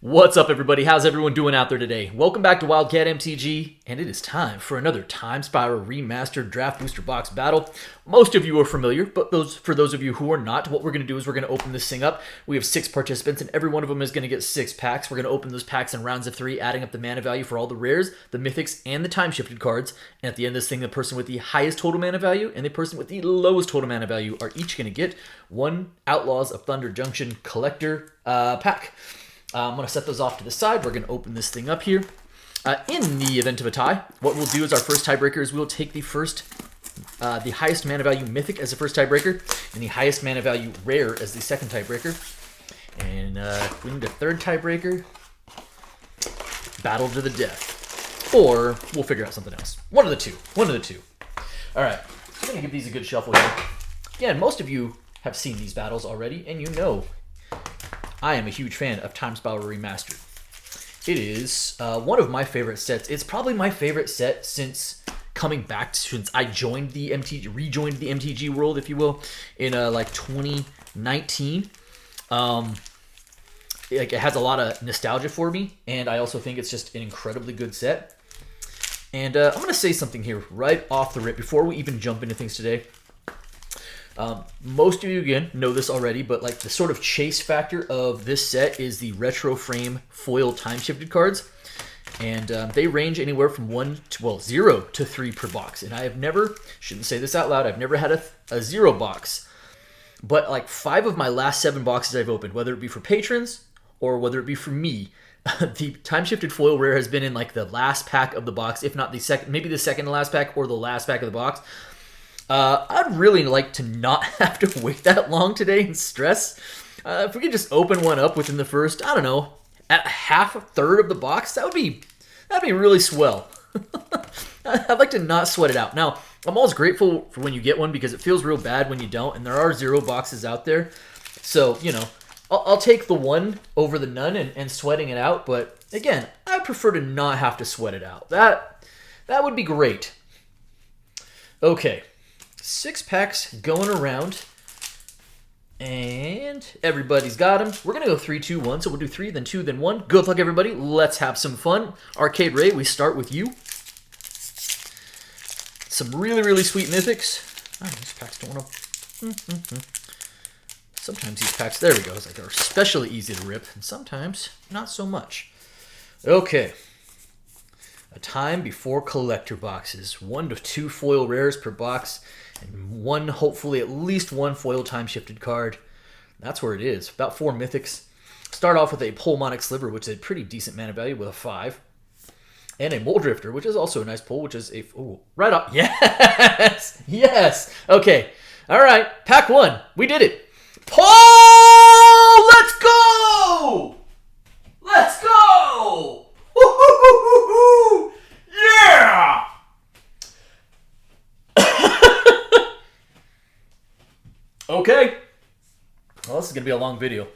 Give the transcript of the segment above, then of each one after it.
What's up, everybody? How's everyone doing out there today? Welcome back to Wildcat MTG, and it is time for another Time Spiral Remastered Draft Booster Box battle. Most of you are familiar, but for those of you who are not, what we're going to do is we're going to open this thing up. We have 6 participants, and every one of them is going to get 6 packs. We're going to open those packs in rounds of 3, adding up the mana value for all the rares, the mythics, and the time-shifted cards. And at the end of this thing, the person with the highest total mana value and the person with the lowest total mana value are each going to get 1 Outlaws of Thunder Junction Collector pack. I'm going to set those off to the side. We're going to open this thing up here. In the event of a tie, what we'll do is our first tiebreaker is we'll take the highest mana value mythic as the first tiebreaker, and the highest mana value rare as the second tiebreaker. And if we need a third tiebreaker, battle to the death. Or we'll figure out something else. One of the two. All right, I'm going to give these a good shuffle here. Again, most of you have seen these battles already, and you know I am a huge fan of Time Spiral Remastered. It is one of my favorite sets. It's probably my favorite set since coming back, since I rejoined the MTG world, if you will, in like 2019. It has a lot of nostalgia for me, and I also think it's just an incredibly good set. And I'm going to say something here right off the rip before we even jump into things today. Most of you, again, know this already, but like the sort of chase factor of this set is the retro frame foil time-shifted cards. And they range anywhere from 0 to 3 per box. And I have never, shouldn't say this out loud, I've never had a 0 box. But like 5 of my last 7 boxes I've opened, whether it be for patrons or whether it be for me, the time-shifted foil rare has been in like the last pack of the box, if not the second, maybe the second to last pack or the last pack of the box. I'd really like to not have to wait that long today and stress. If we could just open one up within the first, I don't know, at a third of the box, that'd be really swell. I'd like to not sweat it out. Now, I'm always grateful for when you get one because it feels real bad when you don't, and there are 0 boxes out there. So, you know, I'll take the one over the none and sweating it out, but again, I prefer to not have to sweat it out. That would be great. Okay. 6 packs going around, and everybody's got them. We're going to go 3, 2, 1, so we'll do 3, then 2, then 1. Good luck, everybody. Let's have some fun. Arcade Ray, we start with you. Some really, really sweet mythics. Oh, these packs don't want to... Sometimes these packs, there we go, it's like are especially easy to rip, and sometimes not so much. Okay. A time before collector boxes. 1 to 2 foil rares per box. And hopefully at least 1 foil time-shifted card. That's where it is. About 4 mythics. Start off with a Pulmonic Sliver, which is a pretty decent mana value with a 5. And a Mole Drifter, which is also a nice pull, which is a... Ooh, right off. Yes! Yes! Okay. All right. Pack 1. We did it. Pull! Let's go! Let's go! Woo-hoo-hoo-hoo-hoo! Yeah! Okay. Well, this is going to be a long video.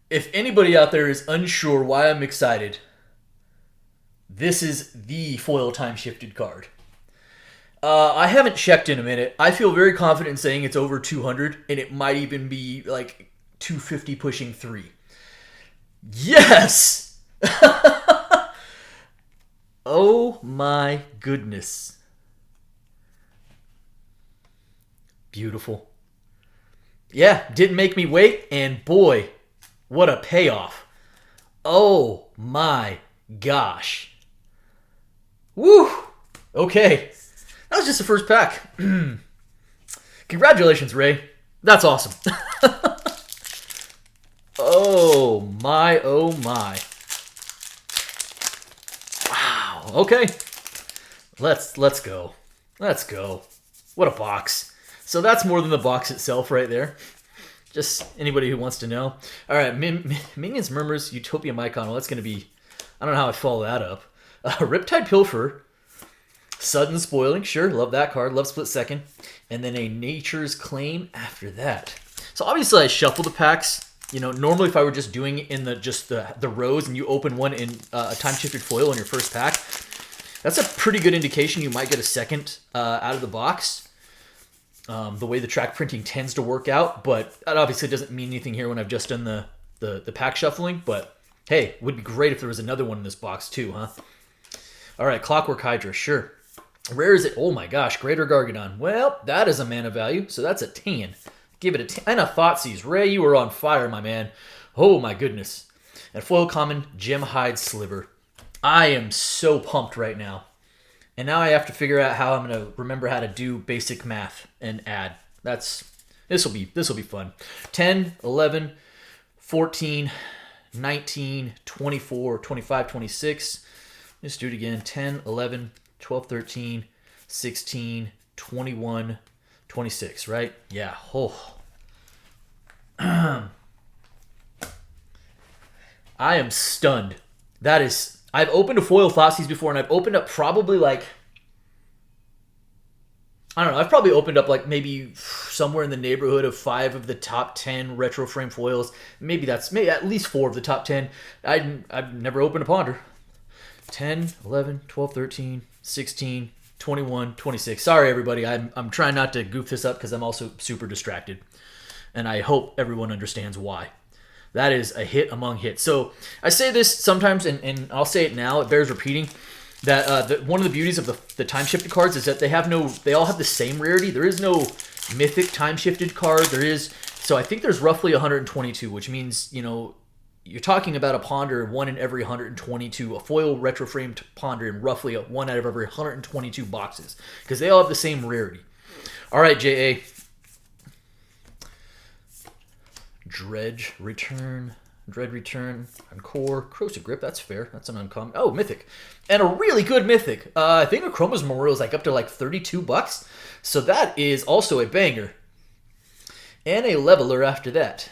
If anybody out there is unsure why I'm excited, this is the foil time-shifted card. I haven't checked in a minute. I feel very confident in saying it's over 200, and it might even be like 250 pushing 3. Yes! Oh my goodness. Beautiful. Yeah, didn't make me wait, and boy, what a payoff. Oh my gosh. Woo! Okay. That was just the first pack. Congratulations, Ray. That's awesome. Oh my, oh my. Wow. Okay. Let's go. Let's go. What a box. So that's more than the box itself right there. Just anybody who wants to know. All right, Minions Murmurs Utopia Mycon. Well, that's going to be... I don't know how I follow that up. Riptide Pilfer. Sudden Spoiling. Sure, love that card. Love Split Second. And then a Nature's Claim after that. So obviously I shuffle the packs. You know, normally if I were just doing it in the rows and you open one in a time-shifted foil in your first pack, that's a pretty good indication you might get a second out of the box. The way the track printing tends to work out, but that obviously doesn't mean anything here when I've just done the the pack shuffling, but hey, would be great if there was another one in this box too, huh? All right, Clockwork Hydra, sure. Rare is it? Oh my gosh, Greater Gargadon. Well, that is a mana value, so that's a 10. Give it a 10. And a Thoughtseize. Ray, you are on fire, my man. Oh my goodness. And foil common, Gem Hide Sliver. I am so pumped right now. And now I have to figure out how I'm going to remember how to do basic math and add. This will be fun. 10, 11, 14, 19, 24, 25, 26. Let's do it again. 10, 11, 12, 13, 16, 21, 26, right? Yeah. Oh. I am stunned. That is... I've opened a foil Thoughtseize before, and I've opened up probably like... I don't know. I've probably opened up like maybe somewhere in the neighborhood of 5 of the top 10 retro frame foils. Maybe at least 4 of the top 10. I've never opened a Ponder. 10, 11, 12, 13, 16, 21, 26. Sorry, everybody. I'm trying not to goof this up because I'm also super distracted. And I hope everyone understands why. That is a hit among hits. So I say this sometimes, and I'll say it now. It bears repeating. That one of the beauties of the time-shifted cards is that they all have the same rarity. There is no mythic time-shifted card. So I think there's roughly 122, which means, you're talking about a Ponder 1 in every 122, a foil retro framed Ponder in roughly 1 out of every 122 boxes, because they all have the same rarity. All right, JA. Dread Return, Encore, Corrosive Grip, that's fair. That's an uncommon. Oh, Mythic. And a really good Mythic. I think a Chroma's Memorial is like up to like $32. So that is also a banger. And a Leveler after that.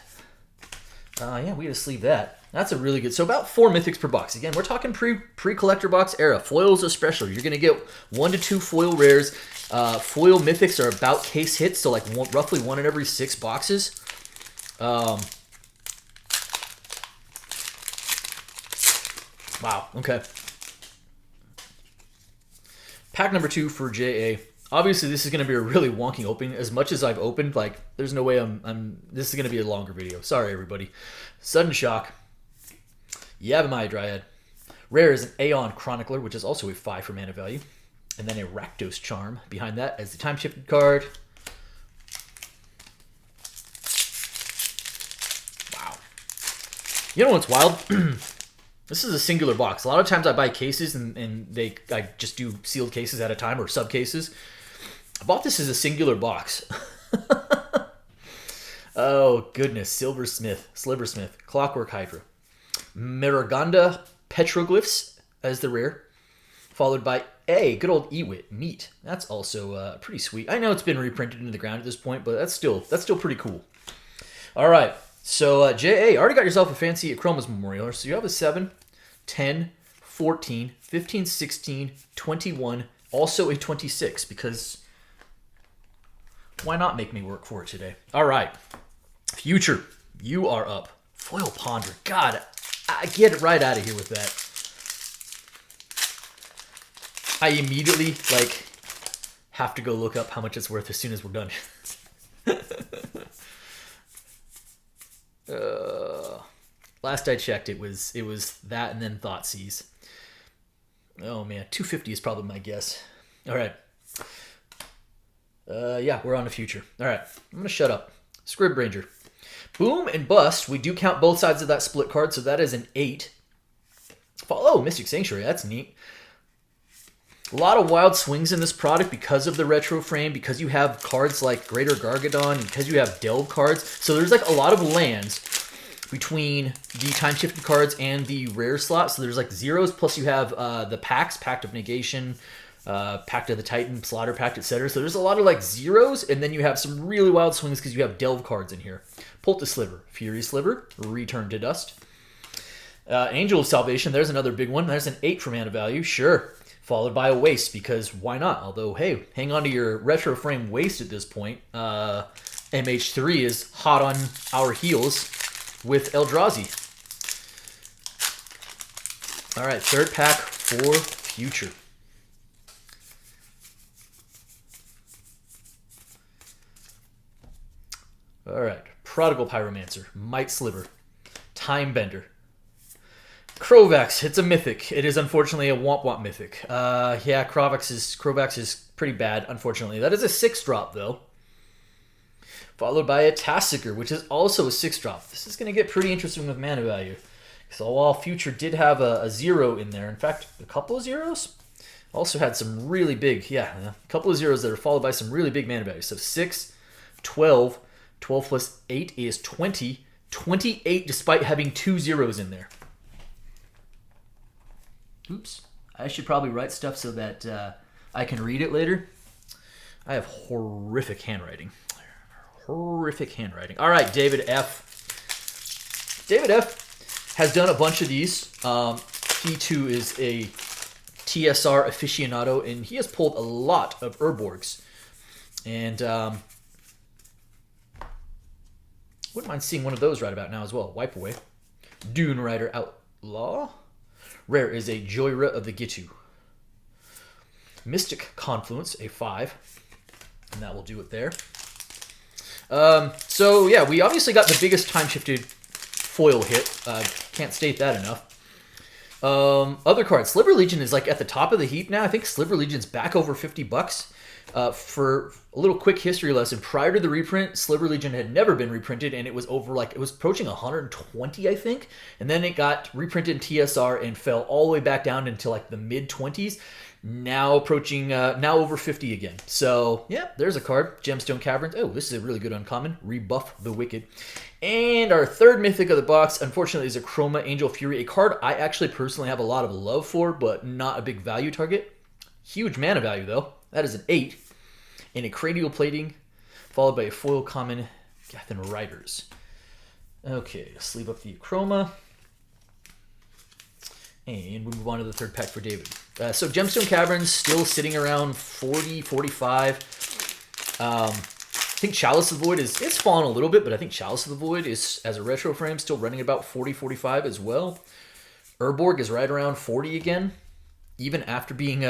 Yeah, we gotta sleeve that. That's a really good... So about 4 Mythics per box. Again, we're talking pre-collector box era. Foils especially. You're gonna get 1 to 2 foil rares. Foil Mythics are about case hits, so like roughly 1 in every 6 boxes. Wow, okay. Pack number 2 for JA. Obviously, this is going to be a really wonky opening. As much as I've opened, like, there's no way this is going to be a longer video. Sorry, everybody. Sudden Shock. Yavimaya Dryad. Rare is an Aeon Chronicler, which is also a 5 for mana value. And then a Rakdos Charm behind that as the time-shifted card. Wow. You know what's wild? This is a singular box. A lot of times I buy cases and I just do sealed cases at a time or sub cases. I bought this as a singular box. Oh, goodness. Silversmith, Clockwork Hydra. Maragonda Petroglyphs as the rare. Followed by a good old Ewit, Meat. That's also pretty sweet. I know it's been reprinted into the ground at this point, but that's still pretty cool. All right. So, JA, already got yourself a fancy Chroma's Memorial. So you have a 7, 10, 14, 15, 16, 21, also a 26, because why not make me work for it today? All right. Future, you are up. Foil Ponder. God, I get it right out of here with that. I immediately, have to go look up how much it's worth as soon as we're done. Last I checked, it was that and then Thoughtseize. Oh man, 250 is probably my guess. All right. Yeah, we're on to Future. All right, I'm gonna shut up. Scrib Ranger. Boom and Bust. We do count both sides of that split card, so that is an 8. Oh, Mystic Sanctuary. That's neat. A lot of wild swings in this product because of the retro frame, because you have cards like Greater Gargadon, and because you have Delve cards. So there's like a lot of lands between the time-shifted cards and the rare slot. So there's like zeros, plus you have the packs, Pact of Negation, Pact of the Titan, Slaughter Pact, etc. So there's a lot of like zeros, and then you have some really wild swings because you have Delve cards in here. Polta Sliver, Fury Sliver, Return to Dust. Angel of Salvation, there's another big one. There's an 8 for mana value, sure. Followed by a Waste, because why not? Although, hey, hang on to your retro frame Waste at this point. MH3 is hot on our heels with Eldrazi. All right, third pack for Future. All right, Prodigal Pyromancer, Might Sliver, Time Bender. Krovax, it's a mythic. It is unfortunately a Womp Womp mythic. Yeah, Krovax is pretty bad, unfortunately. That is a 6-drop, though. Followed by a Tassiger, which is also a 6-drop. This is going to get pretty interesting with mana value. So while Future did have a 0 in there, in fact, a couple of zeros, also had some really big, a couple of zeros that are followed by some really big mana value. So 6, 12, 12 plus 8 is 20, 28 despite having 2 zeros in there. Oops. I should probably write stuff so that I can read it later. I have horrific handwriting. Horrific handwriting. All right, David F. David F has done a bunch of these. He, too, is a TSR aficionado, and he has pulled a lot of Urborgs. And wouldn't mind seeing one of those right about now as well. Wipe Away. Dune Rider Outlaw. Rare is a Joyra of the Gitu. Mystic Confluence, a 5. And that will do it there. So, yeah, we obviously got the biggest time-shifted foil hit. Can't state that enough. Other cards. Sliver Legion is like at the top of the heap now. I think Sliver Legion's back over $50. For a little quick history lesson, prior to the reprint, Sliver Legion had never been reprinted, and it was over it was approaching 120, I think. And then it got reprinted in TSR and fell all the way back down into like the mid-20s. Now approaching, now over 50 again. So, yeah, there's a card. Gemstone Caverns. Oh, this is a really good uncommon. Rebuff the Wicked. And our third mythic of the box, unfortunately, is a Chroma Angel Fury. A card I actually personally have a lot of love for, but not a big value target. Huge mana value, though. That is an 8. And a Cranial Plating, followed by a foil common Gathan Riders. Okay, sleeve up the Chroma. And we move on to the third pack for David. So Gemstone Caverns still sitting around 40, 45. I think Chalice of the Void is fallen a little bit, but I think Chalice of the Void is, as a retro frame, still running about 40, 45 as well. Urborg is right around 40 again, even after being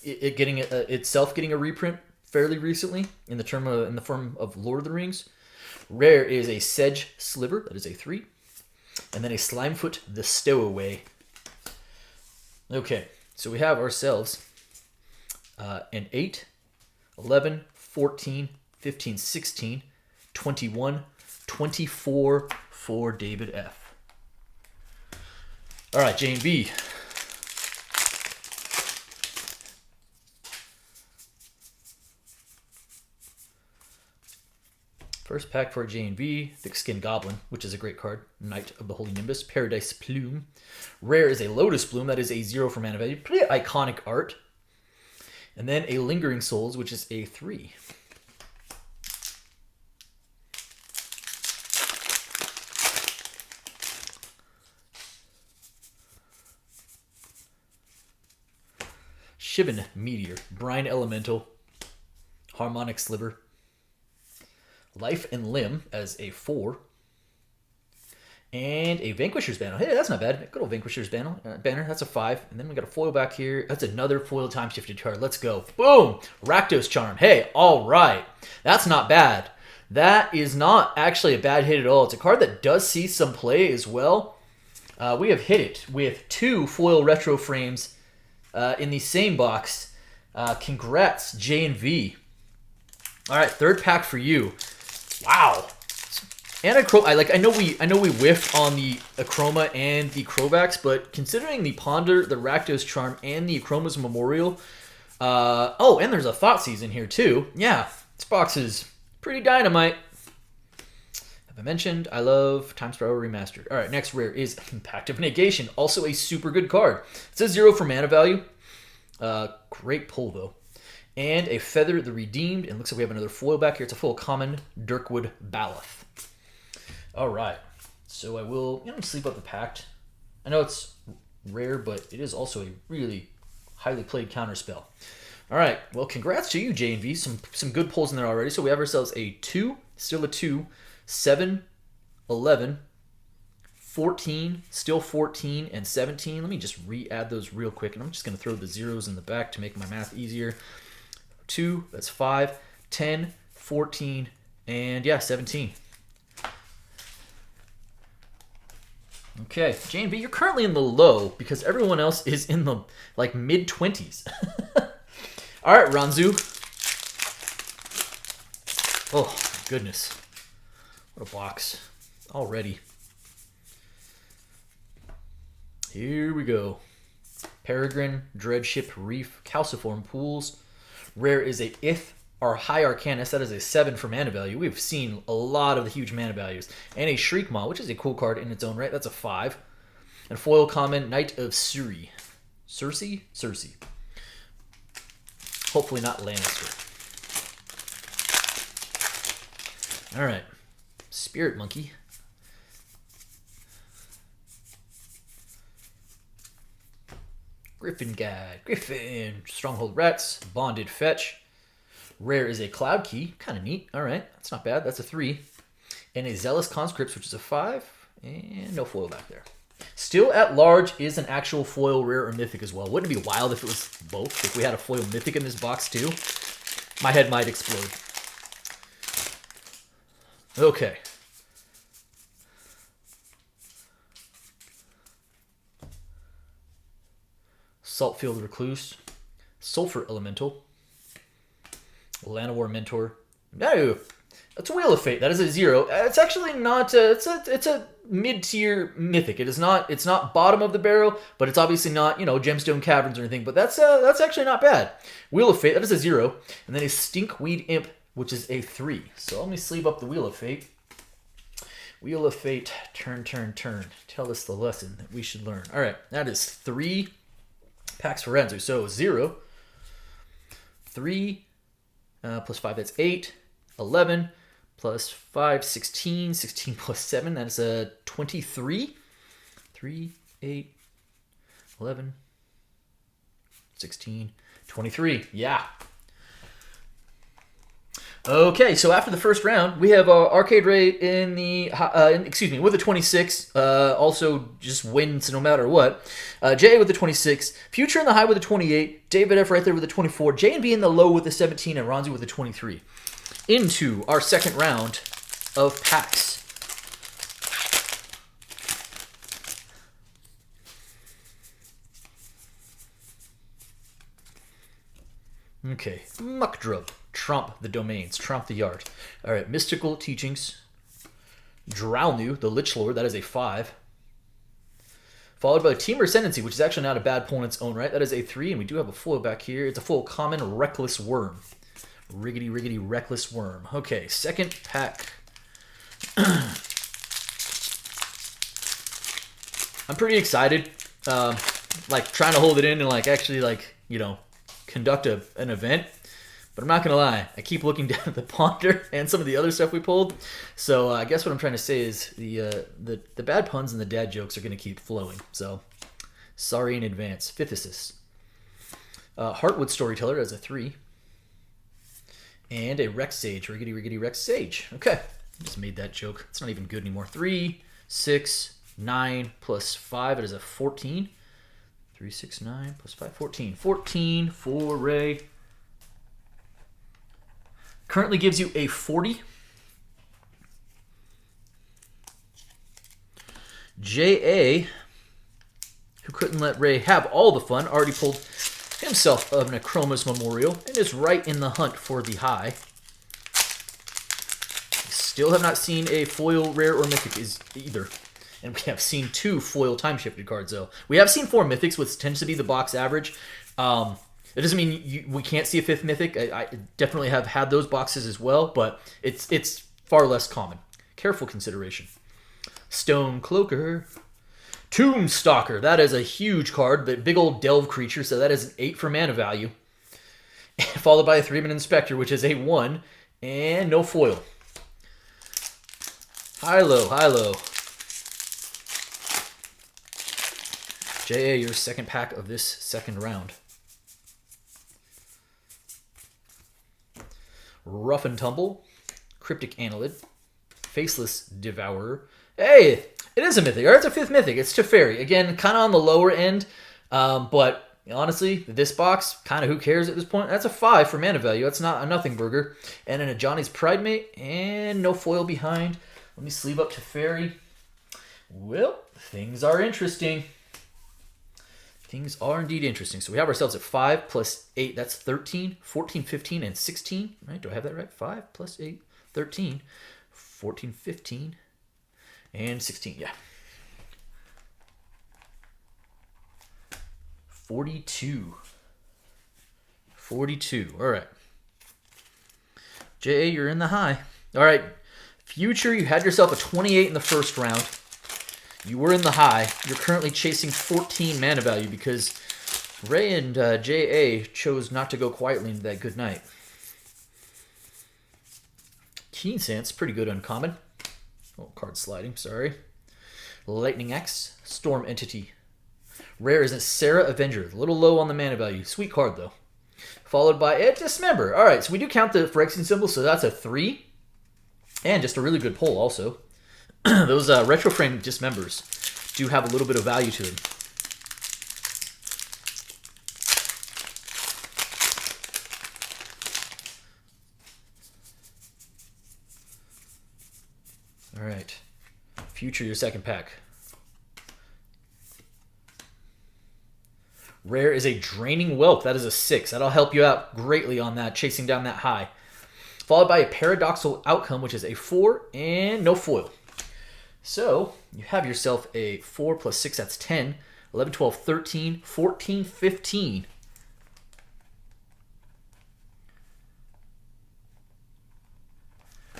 itself getting a reprint fairly recently in the form of Lord of the Rings. Rare is a Sedge Sliver, that is a 3. And then a Slimefoot the Stowaway. Okay, so we have ourselves an 8, 11, 14, 15, 16, 21, 24 for David F. All right, Jane B. First pack for J&B, Thick-Skin Goblin, which is a great card. Knight of the Holy Nimbus, Paradise Plume. Rare is a Lotus Bloom, that is a 0 for mana value. Pretty iconic art. And then a Lingering Souls, which is a 3. Shivan Meteor, Brine Elemental, Harmonic Sliver, Life and Limb as a 4, and a Vanquisher's Banner. Hey, that's not bad. Good old Vanquisher's Banner. That's a 5. And then we got a foil back here. That's another foil time-shifted card. Let's go. Boom! Rakdos Charm. Hey, all right. That's not bad. That is not actually a bad hit at all. It's a card that does see some play as well. We have hit it with 2 foil retro frames in the same box. Congrats, J and V. All right, third pack for you. Wow. And I know we whiffed on the Achroma and the Krovax, but considering the Ponder, the Rakdos Charm, and the Achroma's Memorial, and there's a Thoughtseize in here too. Yeah, this box is pretty dynamite. Have I mentioned I love Time Spiral Remastered? All right, next rare is Pact of Negation, also a super good card. It's a 0 for mana value. Great pull though. And a Feather the Redeemed. And looks like we have another foil back here. It's a full common Dirkwood Baloth. All right. So I will sleep up the Pact. I know it's rare, but it is also a really highly played counterspell. All right. Well, congrats to you, J and V. Some good pulls in there already. So we have ourselves a 2, still a 2, 7, 11, 14, still 14, and 17. Let me just re-add those real quick. And I'm just going to throw the zeros in the back to make my math easier. 2, that's 5, 10, 14, and 17. Okay, J&B, you're currently in the low because everyone else is in the like mid-20s. All right, Ranzu. Oh, my goodness. What a box already. Here we go. Peregrine, Dreadship, Reef, Calciform, Pools. Rare is a If or High Arcanist. That is a 7 for mana value. We've seen a lot of the huge mana values. And a Shriekmaw, which is a cool card in its own right. That's a 5. And foil common, Knight of Suri. Cersei? Cersei. Hopefully not Lannister. All right. Spirit Monkey. Griffin Guide. Griffin. Stronghold Rats. Bonded Fetch. Rare is a Cloud Key. Kind of neat. All right. That's not bad. That's a 3. And a Zealous Conscripts, which is a 5. And no foil back there. Still at large is an actual foil rare or mythic as well. Wouldn't it be wild if it was both? If we had a foil mythic in this box too? My head might explode. Okay. Saltfield Recluse. Sulfur Elemental. Llanowar Mentor. No! That's a Wheel of Fate. That is a 0. It's actually not. It's a mid-tier mythic. It's not bottom of the barrel, but it's obviously not Gemstone Caverns or anything. But that's actually not bad. Wheel of Fate. That is a 0, and then a Stinkweed Imp, which is a 3. So let me sleeve up the Wheel of Fate. Wheel of Fate. Turn, turn, turn. Tell us the lesson that we should learn. All right, that is 3 packs for Renzo. So 0, 3 plus 5. That's 8. 11. Plus 5, 16. 16 plus 7, that is a 23. 3, 8, 11, 16, 23. Yeah. Okay, so after the first round, we have Arcade Ray in the, with the 26. Also just wins no matter what. Jay with the 26. Future in the high with the 28. David F right there with the 24. J and B in the low with the 17. And Ronzi with the 23. Into our second round of packs. Okay, Muckdrub. Trump the domains. Trump the yard. All right, Mystical Teachings. Drownu, the Lich Lord. That is a 5. Followed by Team Ascendancy, which is actually not a bad pull in its own right. That is a 3, and we do have a foil back here. It's a full common Reckless Worm. Riggedy, riggedy, Reckless Worm. Okay, second pack. I'm pretty excited. Like, trying to hold it in and, like, actually, like, conduct an event. But I'm not going to lie. I keep looking down at the Ponder and some of the other stuff we pulled. So, I guess what I'm trying to say is the bad puns and the dad jokes are going to keep flowing. So, sorry in advance. Fifth assist. Heartwood Storyteller as a 3. And a Rex Sage. Riggedy, riggedy, Rex Sage. Okay. Just made that joke. It's not even good anymore. 3, 6, 9 plus 5. It is a 14. 3, 6, 9 plus 5, 14. 14 for Ray. Currently gives you a 40. J.A., who couldn't let Ray have all the fun, already pulled himself a Necromus Memorial and is right in the hunt for the high. Still have not seen a foil rare or mythic either. And we have seen 2 foil time-shifted cards, though. We have seen 4 mythics, which tends to be the box average. It doesn't mean we can't see a 5th mythic. I definitely have had those boxes as well, but it's far less common. Careful consideration. Stone Cloaker. Tombstalker. That is a huge card, the big old delve creature, so that is an 8 for mana value. Followed by a 3-man Inspector, which is a 1, and no foil. High-low, high-low. J.A., your second pack of this second round. Rough and Tumble. Cryptic Annelid. Faceless Devourer. Hey! It is a mythic, or it's a 5th mythic. It's Teferi. Again, kind of on the lower end, but honestly, this box, kind of who cares at this point? That's a 5 for mana value. That's not a nothing burger. And then a Johnny's Pride Mate, and no foil behind. Let me sleeve up Teferi. Well, things are interesting. Things are indeed interesting. So we have ourselves at 5 plus 8. That's 13, 14, 15, and 16. Right? Do I have that right? 5 plus 8, 13, 14, 15, and 16. Yeah. 42. 42. All right. JA, you're in the high. All right. Future, you had yourself a 28 in the first round. You were in the high. You're currently chasing 14 mana value because Ray and JA chose not to go quietly into that good night. Keen Sense, pretty good uncommon. Oh, card sliding, sorry. Lightning Axe, Storm Entity. Rare isn't Sarah Avenger. A little low on the mana value. Sweet card, though. Followed by a Dismember. All right, so we do count the Phyrexian symbol, so that's a 3. And just a really good pull, also. Those retro frame Dismembers do have a little bit of value to them. All right. Future, your second pack. Rare is a Draining Whelp. That is a 6. That'll help you out greatly on that, chasing down that high. Followed by a Paradoxical Outcome, which is a 4 and no foil. So you have yourself a 4 plus 6, that's 10, 11, 12, 13, 14, 15.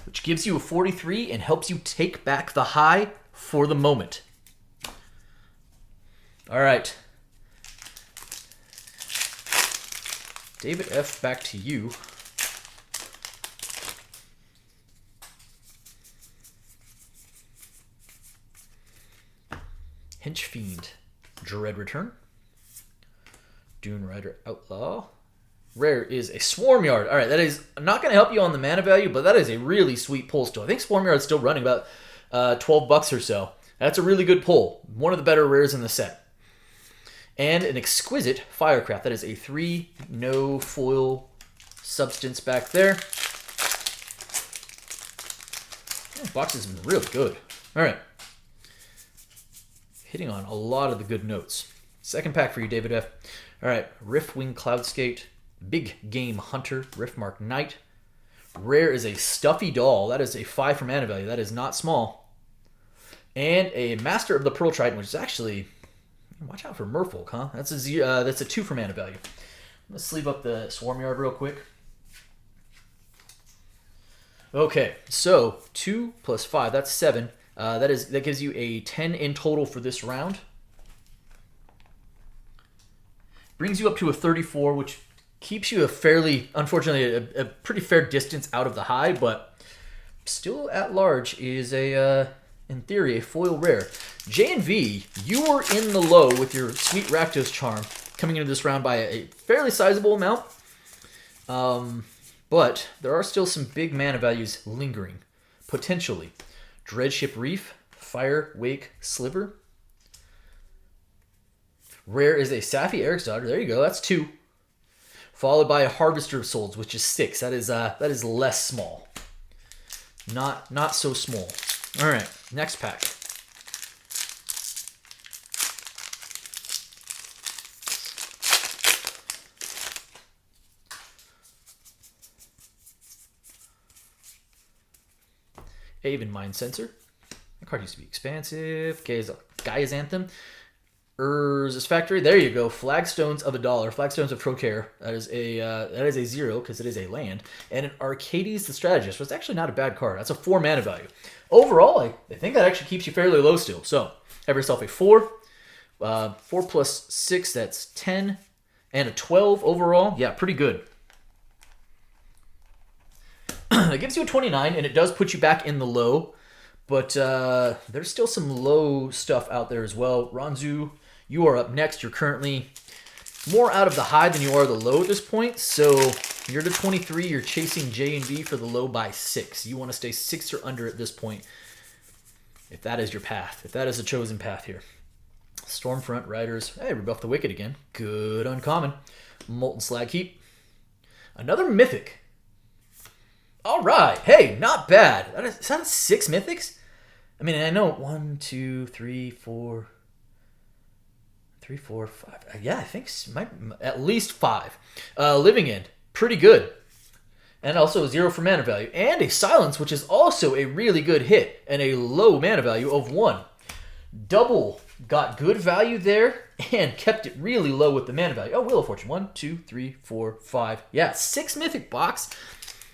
Which gives you a 43 and helps you take back the high for the moment. All right. David F., back to you. Hench Fiend, Dread Return, Dune Rider Outlaw. Rare is a Swarmyard. All right, that is not going to help you on the mana value, but that is a really sweet pull still. I think Swarmyard is still running about $12 or so. That's a really good pull. One of the better rares in the set. And an Exquisite Firecraft. That is a 3, no foil substance back there. Oh, box is really good. All right. Hitting on a lot of the good notes. Second pack for you, David F. All right, Riftwing Cloudskate, Big Game Hunter, Riftmark Knight. Rare is a Stuffy Doll. That is a 5 for mana value. That is not small. And a Master of the Pearl Trident, which is actually, watch out for Merfolk, huh? That's a 2 for mana value. Let's sleeve up the Swarmyard real quick. Okay, so 2 plus 5, that's 7. That gives you a 10 in total for this round. Brings you up to a 34, which keeps you unfortunately, a pretty fair distance out of the high, but still at large is in theory, a foil rare. J&V, you were in the low with your sweet Rakdos Charm coming into this round by a fairly sizable amount. But there are still some big mana values lingering, potentially. Dreadship Reef, Fire Wake Sliver. Rare is a Safi Eriksdottir. There you go. That's 2. Followed by a Harvester of Souls, which is 6. That is less small. Not so small. All right. Next pack. Haven Mind Sensor. That card used to be expansive. Gaia's Anthem. Urza's Factory. There you go. Flagstones of $1. Flagstones of Trocare. That is a 0 because it is a land. And an Arcades the Strategist, which is actually not a bad card. That's a 4 mana value. Overall, I think that actually keeps you fairly low still. So have yourself a 4. 4 plus 6, that's 10. And a 12 overall. Yeah, pretty good. It gives you a 29, and it does put you back in the low. But there's still some low stuff out there as well. Ranzu, you are up next. You're currently more out of the high than you are the low at this point. So you're to 23. You're chasing J&V for the low by 6. You want to stay 6 or under at this point, if that is your path. If that is the chosen path here. Stormfront Riders. Hey, Rebuff the Wicked again. Good uncommon. Molten Slag Heap. Another Mythic. All right. Hey, not bad. Is that 6 Mythics? I mean, I know 1, 2, 3, 4, 3, 4, 5. Yeah, I think at least 5. Living End, pretty good. And also 0 for mana value. And a Silence, which is also a really good hit. And a low mana value of 1. Double got good value there and kept it really low with the mana value. Oh, Wheel of Fortune. 1, 2, 3, 4, 5. Yeah, 6 Mythic box.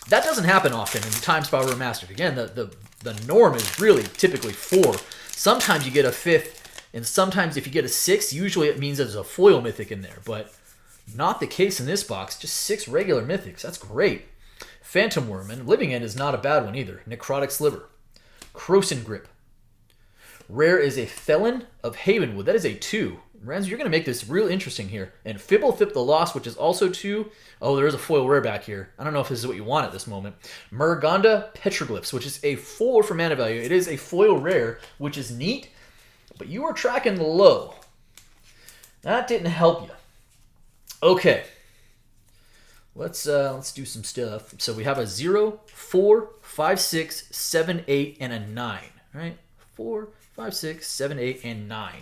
That doesn't happen often in Time Spiral Remastered. Again, the norm is really typically 4. Sometimes you get a 5th, and sometimes if you get a 6, usually it means there's a foil Mythic in there. But not the case in this box. Just 6 regular Mythics. That's great. Phantom Worm, and Living End is not a bad one either. Necrotic Sliver. Croson Grip. Rare is a Felon of Havenwood. That is a 2. Renz, you're going to make this real interesting here. And Fibblethip the Lost, which is also 2. Oh, there is a foil rare back here. I don't know if this is what you want at this moment. Murgonda Petroglyphs, which is a 4 for mana value. It is a foil rare, which is neat, but you are tracking low. That didn't help you. Okay. Let's do some stuff. So we have a 0, 4, 5, 6, 7, 8, and a 9. Right? 4, 5, 6, 7, 8, and 9.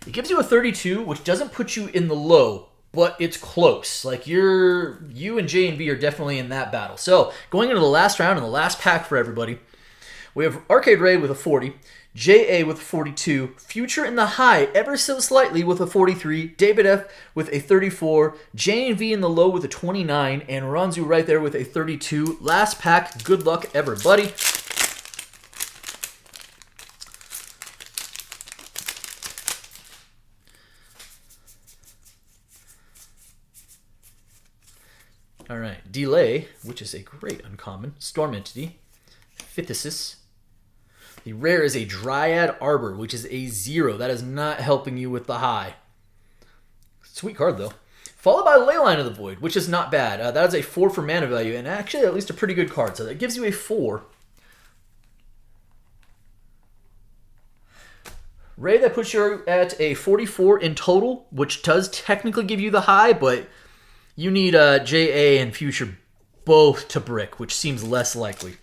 It gives you a 32, which doesn't put you in the low, but it's close. Like you and J and B are definitely in that battle. So going into the last round and the last pack for everybody, we have Arcade Raid with a 40, JA with a 42, Future in the high ever so slightly with a 43, David F with a 34, J and V in the low with a 29, and Ranzu right there with a 32. Last pack. Good luck, everybody. All right, Delay, which is a great uncommon. Storm Entity. Phythesis. The rare is a Dryad Arbor, which is a 0. That is not helping you with the high. Sweet card, though. Followed by Leyline of the Void, which is not bad. That is a 4 for mana value, and actually at least a pretty good card. So that gives you a 4. Ray, that puts you at a 44 in total, which does technically give you the high, but you need JA and Future both to brick, which seems less likely.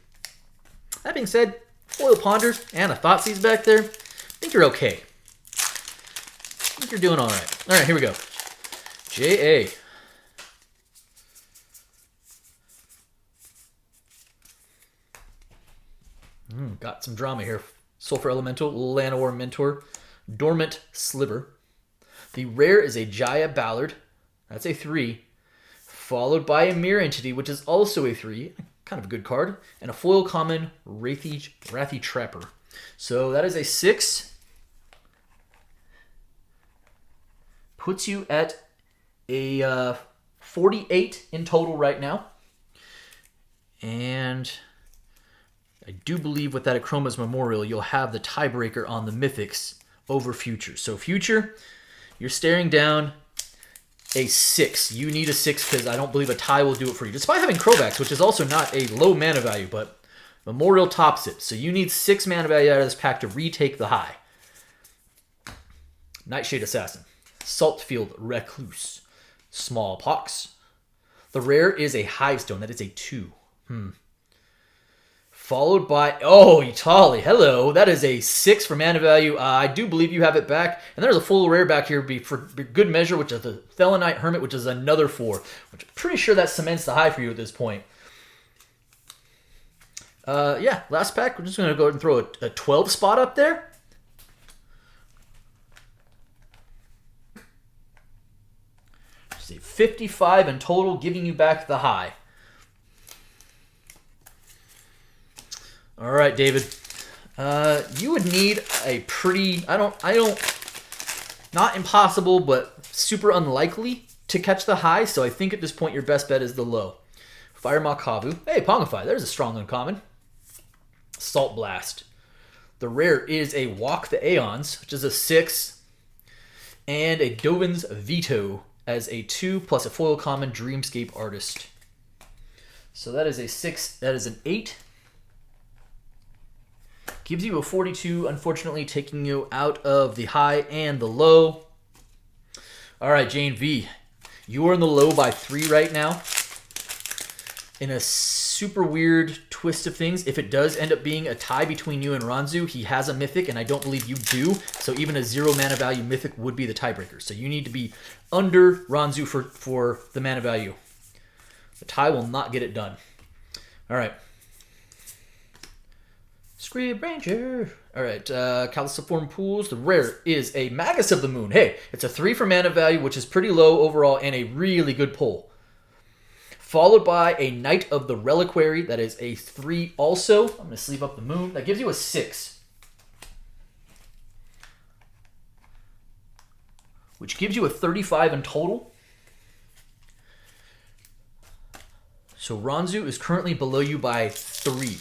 That being said, Foil Ponder and a Thoughtseize back there, I think you're okay. I think you're doing all right. All right, here we go. JA. Got some drama here. Sulfur Elemental, Llanowar Mentor, Dormant Sliver. The rare is a Jaya Ballard. That's a 3. Followed by a Mirror Entity, which is also a 3. Kind of a good card. And a foil common, Wrathy Trapper. So that is a 6. Puts you at a 48 in total right now. And I do believe with that Achroma's Memorial, you'll have the tiebreaker on the Mythics over Future. So Future, you're staring down a 6. You need a 6 because I don't believe a tie will do it for you. Despite having Crovax, which is also not a low mana value, but Memorial tops it. So you need 6 mana value out of this pack to retake the high. Nightshade Assassin. Saltfield Recluse. Smallpox. The rare is a Hivestone. That is a 2. Followed by, oh, Itali, hello. That is a 6 for mana value. I do believe you have it back. And there's a full rare back here for good measure, which is the Thelonite Hermit, which is another 4. Which I'm pretty sure that cements the high for you at this point. Yeah, last pack. We're just going to go ahead and throw a 12 spot up there. Just a 55 in total, giving you back the high. All right, David. You would need a pretty, not impossible, but super unlikely to catch the high. So I think at this point your best bet is the low. Fire Makavu. Hey, Pongify. There's a strong uncommon. Salt Blast. The rare is a Walk the Aeons, which is a 6. And a Dovin's Veto as a 2 plus a foil common Dreamscape Artist. So that is a 6. That is an 8. Gives you a 42, unfortunately taking you out of the high and the low. All right, Jane V. You are in the low by 3 right now. in a super weird twist of things, if it does end up being a tie between you and Ranzu, he has a mythic, and I don't believe you do. So even a 0 mana value mythic would be the tiebreaker. So you need to be under Ranzu for the mana value. The tie will not get it done. All right. Scrib Ranger. All right. Caliciform Pools. The rare is a Magus of the Moon. Hey, it's a 3 for mana value, which is pretty low overall, and a really good pull. Followed by a Knight of the Reliquary. That is a 3 also. I'm going to sleeve up the moon. That gives you a 6. Which gives you a 35 in total. So Ranzu is currently below you by 3.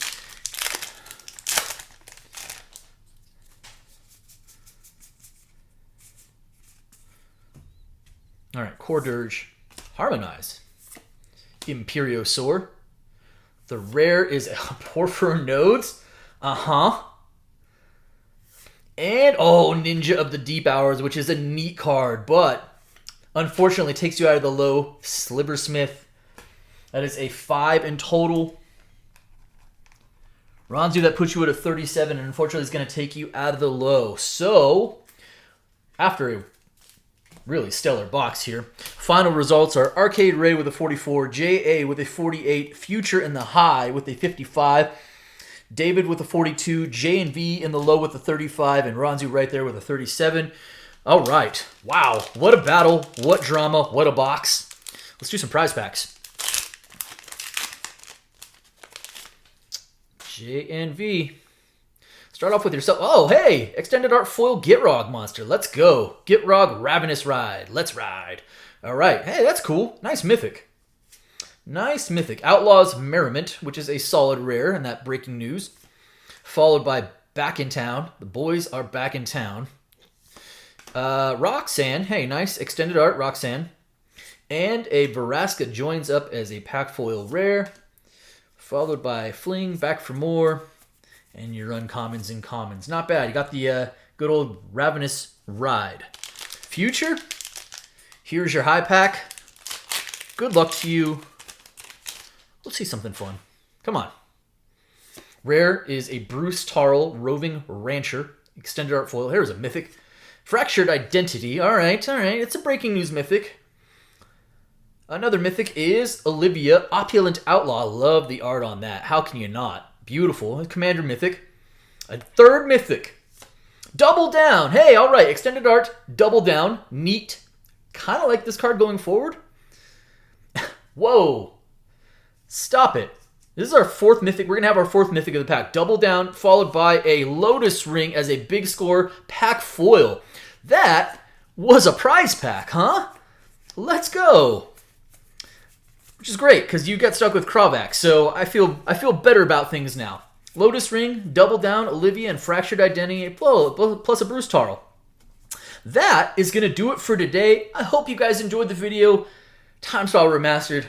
All right, Core Dirge. Harmonize. Imperiosaur. The rare is a Porphyr Nodes. Uh-huh. And, oh, Ninja of the Deep Hours, which is a neat card, but unfortunately takes you out of the low. Sliversmith. That is a 5 in total. Ranzu, that puts you at a 37, and unfortunately is going to take you out of the low. So, after a really stellar box here. Final results are Arcade Ray with a 44, J.A. with a 48, Future in the high with a 55, David with a 42, J and V in the low with a 35, and Ranzu right there with a 37. All right. Wow. What a battle. What drama. What a box. Let's do some prize packs. J and V. Start off with yourself. Oh, hey! Extended Art Foil Gitrog monster. Let's go. Gitrog Ravenous Ride. Let's ride. All right. Hey, that's cool. Nice mythic. Nice mythic. Outlaws Merriment, which is a solid rare in that breaking news. Followed by Back in Town. The boys are back in town. Roxanne. Hey, nice. Extended Art Roxanne. And a Veraska joins up as a pack foil rare. Followed by Fling, Back for More. And your uncommons and commons. Not bad. You got the good old Ravenous Ride. Future. Here's your high pack. Good luck to you. Let's see something fun. Come on. Rare is a Bruce Tarl Roving Rancher. Extended Art Foil. Here's a mythic. Fractured Identity. All right. It's a breaking news mythic. Another mythic is Olivia Opulent Outlaw. Love the art on that. How can you not? Beautiful. Commander mythic. A third mythic. Double Down. Hey, all right. Extended Art. Double Down. Neat. Kind of like this card going forward. Whoa. Stop it. This is our 4th mythic. We're going to have our 4th mythic of the pack. Double Down, followed by a Lotus Ring as a big score pack foil. That was a prize pack, huh? Let's go. Which is great, because you got stuck with Kravak, so I feel better about things now. Lotus Ring, Double Down, Olivia, and Fractured Identity, plus a Bruce Tarl. That is going to do it for today. I hope you guys enjoyed the video. Time Spiral Remastered.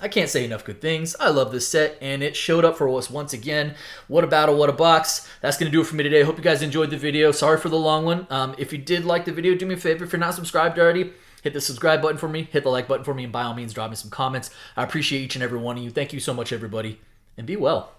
I can't say enough good things. I love this set, and it showed up for us once again. What a battle, what a box. That's going to do it for me today. I hope you guys enjoyed the video. Sorry for the long one. If you did like the video, do me a favor. If you're not subscribed already, hit the subscribe button for me, hit the like button for me, and by all means, drop me some comments. I appreciate each and every one of you. Thank you so much, everybody, and be well.